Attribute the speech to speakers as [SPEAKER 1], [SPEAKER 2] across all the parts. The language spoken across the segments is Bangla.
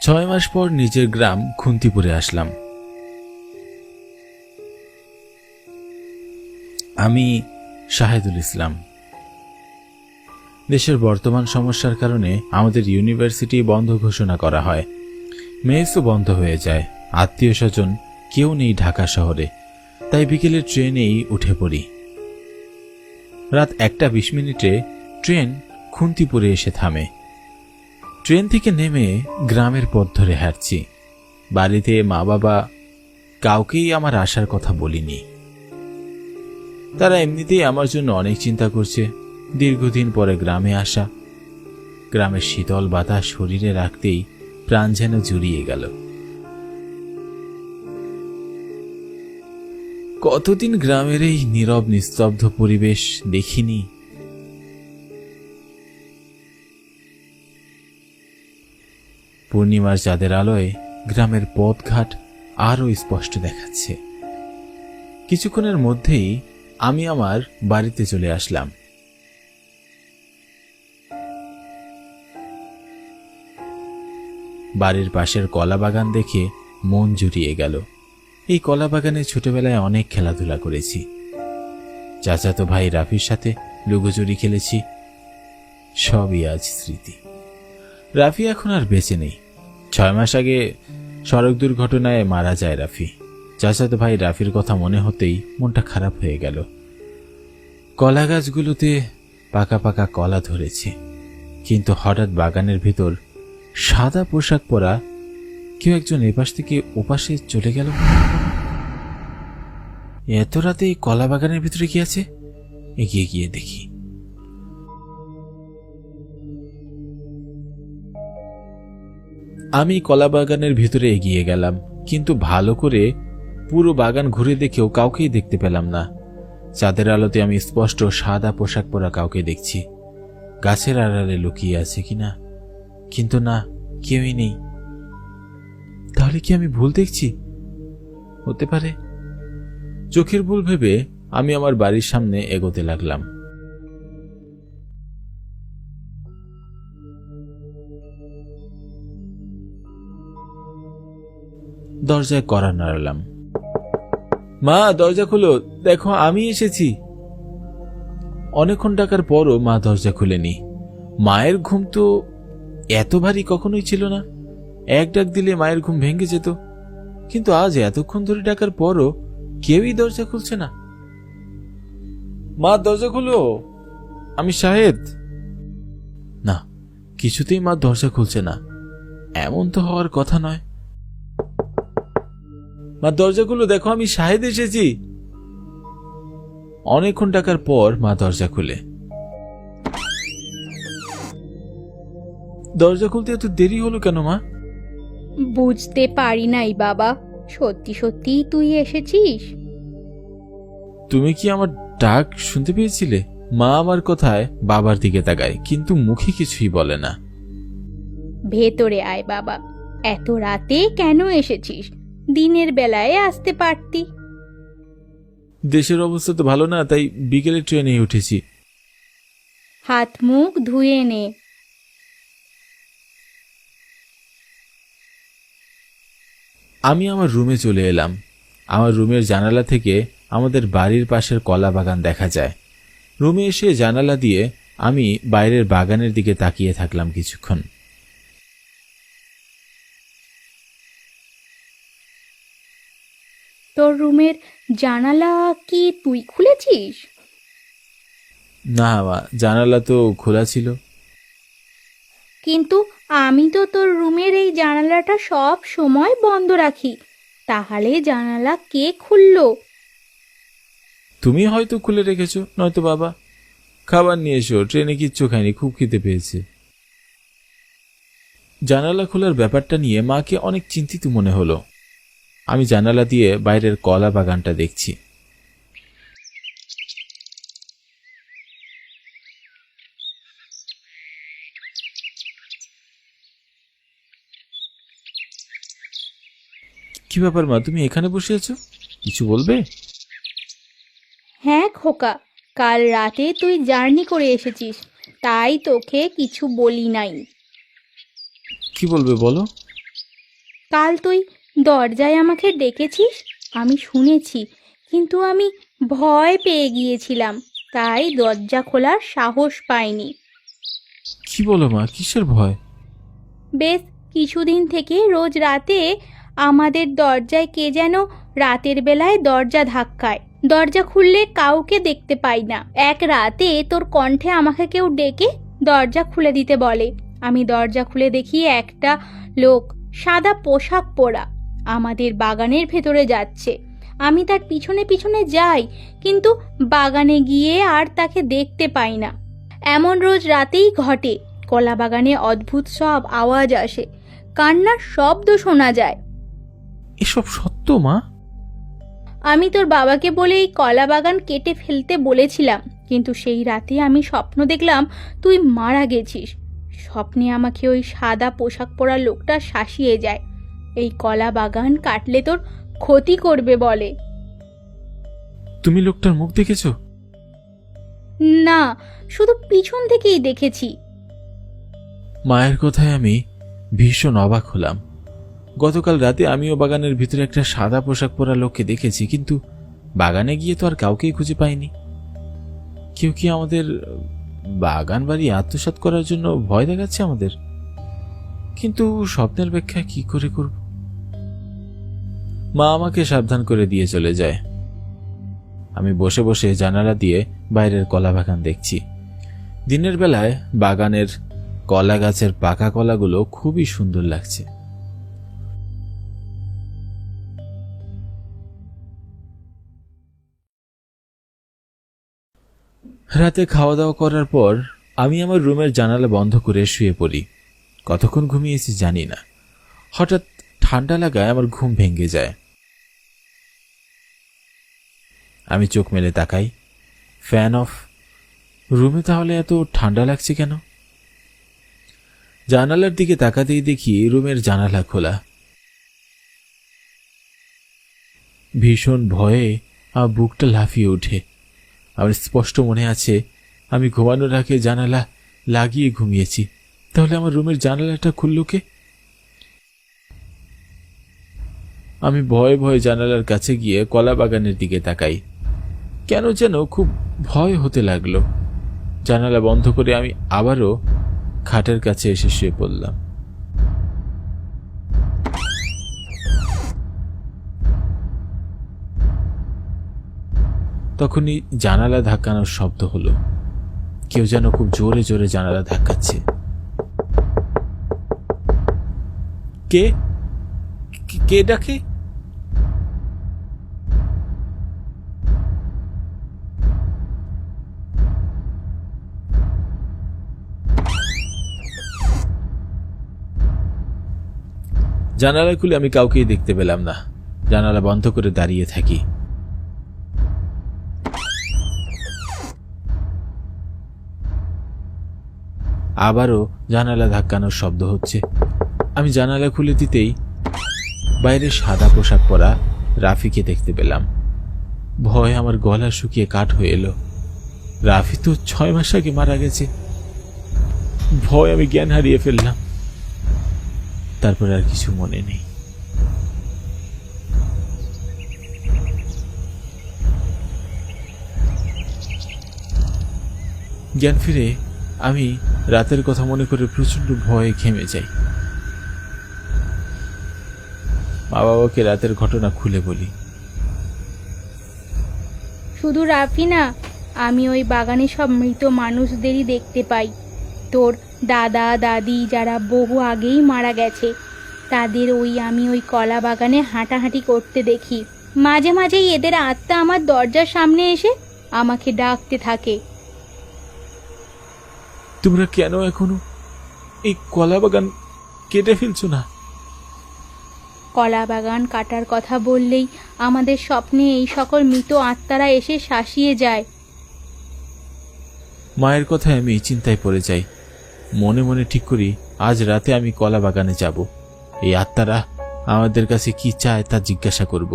[SPEAKER 1] 6 মাস পর নিজের গ্রাম খুন্তিপুরে আসলাম। আমি শাহেদুল ইসলাম। দেশের বর্তমান সমস্যার কারণে আমাদের ইউনিভার্সিটি বন্ধ ঘোষণা করা হয়, মেসও বন্ধ হয়ে যায়, আত্মীয় স্বজন কেউ নেই ঢাকা শহরে, তাই বিকেলে ট্রেনেই উঠে পড়ি। রাত 1:20 ট্রেন খুন্তিপুরে এসে থামে। ট্রেন থেকে নেমে গ্রামের পথ ধরে হাঁটছি। বাড়িতে মা বাবা কাউকেই আমার আসার কথা বলিনি। তারা এমনিতেই আমার জন্য অনেক চিন্তা করছে। দীর্ঘদিন পরে গ্রামে আসা, গ্রামের শীতল বাতাস শরীরে রাখতেই প্রাণ যেন জুড়িয়ে গেল। কতদিন গ্রামের এই নীরব নিস্তব্ধ পরিবেশ দেখিনি। পূর্ণিমার চাঁদের আলোয় গ্রামের পথঘাট আরও স্পষ্ট দেখাচ্ছে। কিছুক্ষণের মধ্যেই আমি আমার বাড়িতে চলে আসলাম। বাড়ির পাশের কলা বাগান দেখে মন জুড়িয়ে গেল। এই কলা বাগানে ছোটবেলায় অনেক খেলাধুলা করেছি। চাচাতো ভাই রাফির সাথে লুকোচুরি খেলেছি। সবই আজ স্মৃতি। রাফি এখন আর বেঁচে নেই। 6 মাস আগে সড়ক দুর্ঘটনায় মারা যায় রাফি। চাচাতো ভাই রাফির কথা মনে হতেই মনটা খারাপ হয়ে গেল। কলা গাছগুলোতে পাকা পাকা কলা ধরেছে, কিন্তু হঠাৎ বাগানের ভিতর সাদা পোশাক পরা কেউ একজন এপাশ থেকে ওপাশে চলে গেল। এত রাতে এই কলা বাগানের ভিতরে কি আছে? এগিয়ে গিয়ে দেখি। আমি কলা বাগানের ভিতরে এগিয়ে গেলাম, কিন্তু ভালো করে পুরো বাগান ঘুরে দেখেও কাউকেই দেখতে পেলাম না। চাঁদের আলোতে আমি স্পষ্ট সাদা পোশাক পরা কাউকে দেখছি। গাছের আড়ালে লুকিয়ে আছে কিনা, কিন্তু না, কেউই নেই। তাহলে কি আমি ভুল দেখছি? হতে পারে। চোখের ভুল ভেবে আমি আমার বাড়ির সামনে এগোতে লাগলাম। দরজায় কড়া নাড়ালাম। মা, দরজা খুলো, দেখো আমি এসেছি। অনেকক্ষণ ডাকার পরও মা দরজা খুলেনি। মায়ের ঘুম তো এত ভারী কখনোই ছিল না। এক ডাক দিলে মায়ের ঘুম ভেঙে যেত, কিন্তু আজ এতক্ষণ ধরে ডাকার পরও কেউই দরজা খুলছে না। মা, দরজা খুলো, আমি শাহেদ। না, কিছুতেই মা দরজা খুলছে না। এমন তো হওয়ার কথা নয়। মা, দরজা খুলো, দেখো আমি শাহেদ এসেছি। অনেকক্ষণ ডাকার পর মা দরজা খুলে। দরজা খুলতে এত দেরি হলো কেন মা?
[SPEAKER 2] বুঝতে পারি নাই বাবা, সত্যি সত্যি তুই এসেছিস।
[SPEAKER 1] তুমি কি আমার ডাক শুনতে পেয়েছিলে? মা আমার কথায় বাবার দিকে তাকায়, কিন্তু মুখে কিছুই বলে না।
[SPEAKER 2] ভেতরে আয় বাবা, এত রাতে কেন এসেছিস? দিনের বেলায় আসতে পারতি।
[SPEAKER 1] দেশের অবস্থা তো ভালো না, তাই বিকেলে ট্রেনে উঠেছি।
[SPEAKER 2] হাত মুখ ধুয়ে নে।
[SPEAKER 1] আমি আমার রুমে চলে এলাম। আমার রুমের জানালা থেকে আমাদের বাড়ির পাশের কলা বাগান দেখা যায়। রুমে এসে জানালা দিয়ে আমি বাইরের বাগানের দিকে তাকিয়ে থাকলাম কিছুক্ষণ।
[SPEAKER 2] তোর রুমের জানালা কি তুই খুলেছিস?
[SPEAKER 1] না মা, জানালা তো খোলা ছিল।
[SPEAKER 2] কিন্তু আমি তো তোর রুমের এই জানালাটা সব সময় বন্ধ রাখি। তাহলে জানালা কে খুললো?
[SPEAKER 1] তুমি হয়তো খুলে রেখেছো, নয়তো বাবা। খাবার নিয়ে এসো, ট্রেনে কিচ্ছু খাইনি, খুব খিদে পেয়েছে। জানালা খোলার ব্যাপারটা নিয়ে মাকে অনেক চিন্তিত মনে হলো। আমি জানালা দিয়ে বাইরের কলা বাগানটা দেখছি। কি ব্যাপার মা, তুমি এখানে বসে আছো? কিছু বলবে?
[SPEAKER 2] হ্যাঁ খোকা, কাল রাতে তুই জার্নি করে এসেছিস, তাই তোকে কিছু বলি নাই।
[SPEAKER 1] কি বলবে বলো।
[SPEAKER 2] কাল তুই দরজায় আমাকে ডেকেছিস, আমি শুনেছি, কিন্তু আমি ভয় পেয়ে গিয়েছিলাম, তাই দরজা খোলার সাহস পাইনি।
[SPEAKER 1] কি বলো মা, কিসের ভয়?
[SPEAKER 2] বেশ কিছুদিন থেকে রোজ রাতে আমাদের দরজায় কে যেন রাতের বেলায় দরজা ধাক্কায়। দরজা খুললে কাউকে দেখতে পাই না। এক রাতে তোর কণ্ঠে আমাকে কেউ ডেকে দরজা খুলে দিতে বলে। আমি দরজা খুলে দেখি একটা লোক সাদা পোশাক পরা আমাদের বাগানের ভেতরে যাচ্ছে। আমি তার পিছনে পিছনে যাই, কিন্তু বাগানে গিয়ে আর তাকে দেখতে পাই না। এমন রোজ রাতেই ঘটে। কলা বাগানে অদ্ভুত সব আওয়াজ আসে, কান্নার শব্দ শোনা যায়।
[SPEAKER 1] এসব সত্য মা?
[SPEAKER 2] আমি তোর বাবাকে বলে এই কলা বাগান কেটে ফেলতে বলেছিলাম, কিন্তু সেই রাতে আমি স্বপ্ন দেখলাম তুই মারা গেছিস। স্বপ্নে আমাকে ওই সাদা পোশাক পরা লোকটা শাসিয়ে যায়, এই কলা বাগান কাটলে তোর ক্ষতি করবে বলে।
[SPEAKER 1] তুমি লোকটার মুখ দেখেছো?
[SPEAKER 2] না, শুধু পিছন থেকেই দেখেছি।
[SPEAKER 1] মায়ের কথায় আমি ভীষণ অবাক হলাম। গতকাল রাতে আমিও বাগানের ভিতরে একটা সাদা পোশাক পরা লোককে দেখেছি, কিন্তু বাগানে গিয়ে তো আর কাউকেই খুঁজে পাইনি। কেউ কি আমাদের বাগান বাড়ি আত্মসাৎ করার জন্য ভয় দেখাচ্ছে আমাদের? কিন্তু স্বপ্নের ব্যাখ্যা কি করে করব? মা আমাকে সাবধান করে দিয়ে চলে যায়। আমি বসে বসে জানালা দিয়ে বাইরের কলা বাগান দেখছি। দিনের বেলায় বাগানের কলা গাছের পাকা কলাগুলো খুবই সুন্দর লাগছে। রাতে খাওয়া দাওয়া করার পর আমি আমার রুমের জানালা বন্ধ করে শুয়ে পড়ি। কতক্ষণ ঘুমিয়েছি জানি না। হঠাৎ ঠান্ডা লাগায় আমার ঘুম ভেঙে যায়। আমি চোখ মেলে তাকাই, ফ্যান অফ। রুমে তাহলে এত ঠান্ডা লাগছে কেন? জানালার দিকে তাকাতেই দেখি রুমের জানালা খোলা। ভীষণ ভয়ে আমার বুকটা লাফিয়ে ওঠে। আমার স্পষ্ট মনে আছে আমি ঘুমানোর আগে জানালা লাগিয়ে ঘুমিয়েছি। তাহলে আমার রুমের জানালাটা খুলল কে? আমি ভয়ে ভয়ে জানালার কাছে গিয়ে কলা বাগানের দিকে তাকাই। কেন যেন খুব ভয় হতে লাগলো। জানালা বন্ধ করে আমি আবারও খাটের কাছে এসে শুয়ে পড়লাম। তখনই জানালা ধাক্কানোর শব্দ হলো। কেউ যেন খুব জোরে জোরে জানালা ধাক্কাচ্ছে। কে কে ডাকে? জানালা খুলে আমি কাউকেই দেখতে পেলাম না। জানালা বন্ধ করে দাঁড়িয়ে থাকি। আবারও জানালা ধাক্কানোর শব্দ হচ্ছে। আমি জানালা খুলে দিতেই বাইরে সাদা পোশাক পরা রাফিকে দেখতে পেলাম। ভয় আমার গলা শুকিয়ে কাঠ হয়ে এলো। রাফি তো 6 মাস আগে মারা গেছে। ভয় আমি জ্ঞান হারিয়ে ফেললাম। তারপর আর কিছু মনে নেই। জ্ঞান ফিরে আমি রাতের কথা মনে করে প্রচন্ড ভয়ে ঘেমে যাই। মা বাবাকে রাতের ঘটনা খুলে বলি।
[SPEAKER 2] শুধু রাফি না, আমি ওই বাগানে সব মৃত মানুষদেরই দেখতে পাই। তোর দাদা দাদি যারা বহু আগেই মারা গেছে, তাদের আমি ওই কলা বাগানে হাঁটাহাঁটি করতে দেখি। মাঝে মাঝেই এদের আত্মা আমার দরজার সামনে এসে আমাকে ডাকতে থাকে।
[SPEAKER 1] তোমরা কেন এখনো এই কলা বাগান কেটে ফেলছো না?
[SPEAKER 2] কলা বাগান কাটার কথা বললেই আমাদের স্বপ্নে এই সকল মৃত আত্মারা এসে শাসিয়ে যায়।
[SPEAKER 1] মায়ের কথায় আমি চিন্তায় পড়ে যাই। মনে মনে ঠিক করি আজ রাতে আমি কলা বাগানে যাব। এই আত্মারা আমাদের কাছে কি চায় তা জিজ্ঞাসা করব।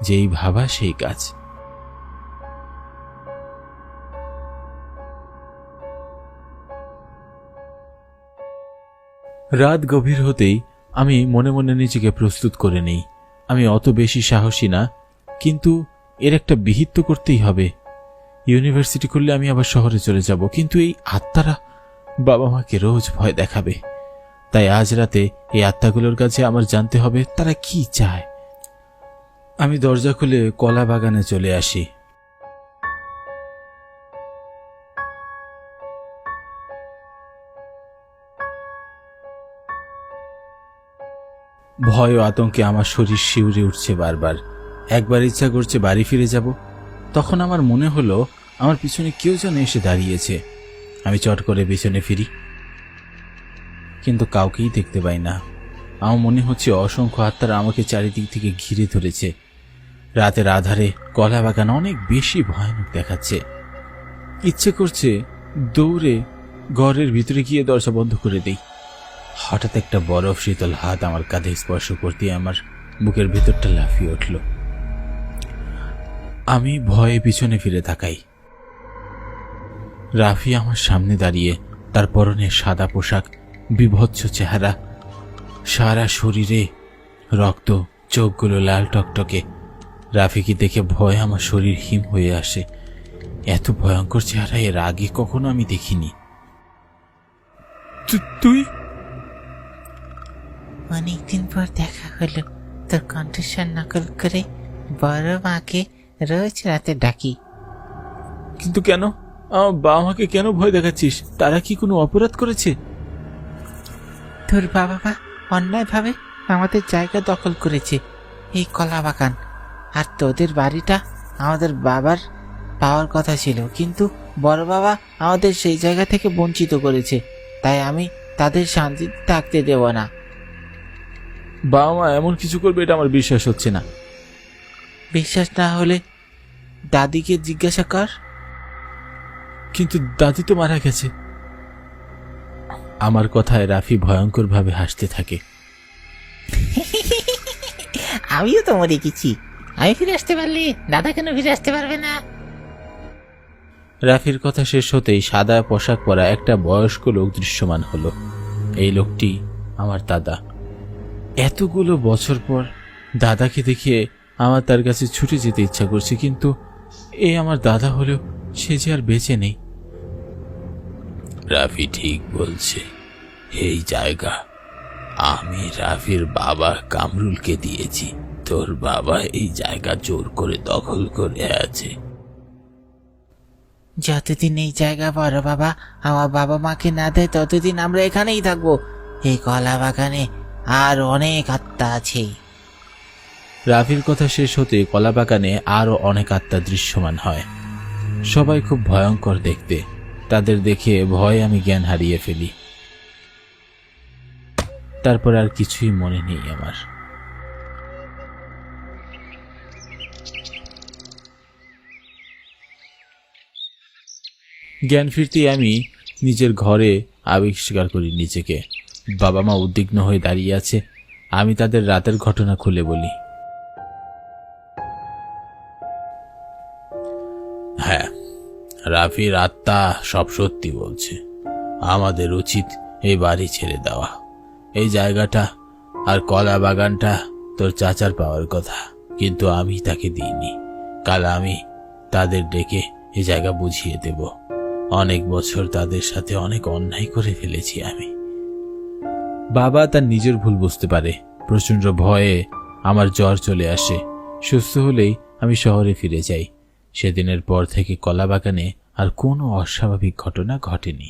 [SPEAKER 1] যেই ভাবা সেই কাজ। রাত গভীর হতেই আমি মনে মনে নিজেকে প্রস্তুত করে নেই। আমি অত বেশি সাহসী না, কিন্তু এর একটা বিহিত তো করতেই হবে। ইউনিভার্সিটি করলে আমি আবার শহরে চলে যাব, কিন্তু এই আত্মারা বাবা মাকে রোজ ভয় দেখাবে। তাই আজ রাতে এই আত্মাগুলোর কাছে আমার জানতে হবে তারা কি চায়। আমি দরজা খুলে কলা বাগানে চলে আসি। ভয় ও আতঙ্কে আমার শরীর শিউরে উঠছে বারবার। একবার ইচ্ছা করছে বাড়ি ফিরে যাব, তখন আমার মনে হলো আমার পিছনে কেউ যেন এসে দাঁড়িয়েছে। আমি চট করে পিছনে ফিরি, কিন্তু কাউকেই দেখতে পাই না। আমার মনে হচ্ছে অসংখ্য আত্মারা আমাকে চারিদিক থেকে ঘিরে ধরেছে। রাতের আধারে কলা বাগান অনেক বেশি ভয়ানক দেখাচ্ছে। ইচ্ছে করছে দৌড়ে ঘরের ভিতরে গিয়ে দরজা বন্ধ করে দেই। হঠাৎ একটা বরফ শীতল হাত আমার কাঁধে স্পর্শ করতে আমার বুকের ভেতরটা লাফিয়ে উঠল। আমি ভয়ে পিছনে ফিরে তাকাই। রাফি আমার সামনে দাঁড়িয়ে, তার পরনে সাদা পোশাক, বিভৎস চেহারা, সারা শরীরে রক্ত, চোখগুলো লাল টকটকে। রাফিকে দেখে ভয়ে আমার শরীর হিম হয়ে আসে। এত ভয়ঙ্কর চেহারা এর আগে কখনো আমি দেখিনি। তুই?
[SPEAKER 3] অনেকদিন পর দেখা হলো। তোর কণ্ঠস্বর নকল করে বড় মাকে রোজ রাতে ডাকি।
[SPEAKER 1] কিন্তু কেন? আমার বাবা মাকে কেন ভয় দেখাচ্ছিস? তারা কি কোনো অপরাধ করেছে?
[SPEAKER 3] তোর বাবা মা অন্যায়ভাবে আমাদের জায়গা দখল করেছে, এই কলা বাগান। আর তোদের বাড়িটা আমাদের বাবার পাওয়ার কথা ছিল, কিন্তু বড় বাবা আমাদের সেই জায়গা থেকে বঞ্চিত করেছে। তাই আমি তাদের শান্তিতে থাকতে দেব না।
[SPEAKER 1] বাবা মা এমন কিছু করবে এটা আমার বিশ্বাস হচ্ছে না।
[SPEAKER 3] বিশ্বাস না হলে দাদিকে জিজ্ঞাসা কর।
[SPEAKER 1] কিন্তু দাদি তো মারা গেছে। আমার কথায় রাফি ভয়ঙ্কর ভাবে হাসতে থাকে।
[SPEAKER 3] আমিও তো মরে গেছি। আমি ফিরে আসতে পারলে দাদা কেন ফিরে আসতে পারবে না?
[SPEAKER 1] রাফির কথা শেষ হতেই সাদা পোশাক পরা একটা বয়স্ক লোক দৃশ্যমান হলো। এই লোকটি আমার দাদা। এতগুলো বছর পর দাদাকে দেখে আমার তার কাছে ছুটে যেতে ইচ্ছা করছে, কিন্তু এ আমার দাদা হলেও সে যে আর বেঁচে নেই। রাফি ঠিক বলছে, এই জায়গা আমি রাফির বাবা কামরুলকে দিয়েছি। তোর বাবা এই জায়গা জোর করে দখল করে আছে।
[SPEAKER 3] যতদিন এই জায়গা বড় বাবা আমার বাবা মাকে না দেয়, ততদিন আমরা এখানেই থাকবো। এই কলা বাগানে আর অনেক আত্মা আছে।
[SPEAKER 1] রাফির কথা শেষ হতে কলা বাগানে আরো অনেক আত্মা দৃশ্যমান হয়। সবাই খুব ভয়ঙ্কর দেখতে। তাদের দেখে ভয়ে আমি জ্ঞান হারিয়ে ফেলি। তারপর আর কিছুই মনে নেই আমার। জ্ঞান ফিরতেই আমি নিজের ঘরে আবিষ্কার করি নিজেকে। বাবা মা উদ্বিগ্ন হয়ে দাঁড়িয়ে আছে। আমি তাদের রাতের ঘটনা খুলে বলি। হ্যাঁ, রাফির আত্মা সব সত্যি বলছে। আমাদের উচিত এই বাড়ি ছেড়ে দেওয়া। এই জায়গাটা আর কলা বাগানটা তোর চাচার পাওয়ার কথা, কিন্তু আমি তাকে দিইনি। কাল আমি তাদের ডেকে এই জায়গা বুঝিয়ে দেব। অনেক বছর তাদের সাথে অনেক অন্যায় করে ফেলেছি আমি। বাবা তার নিজের ভুল বুঝতে পারে। প্রচন্ড ভয়ে আমার জ্বর চলে আসে। সুস্থ হলেই আমি শহরে ফিরে যাই। সেদিনের পর থেকে কলা বাগানে আর কোনো অস্বাভাবিক ঘটনা ঘটেনি।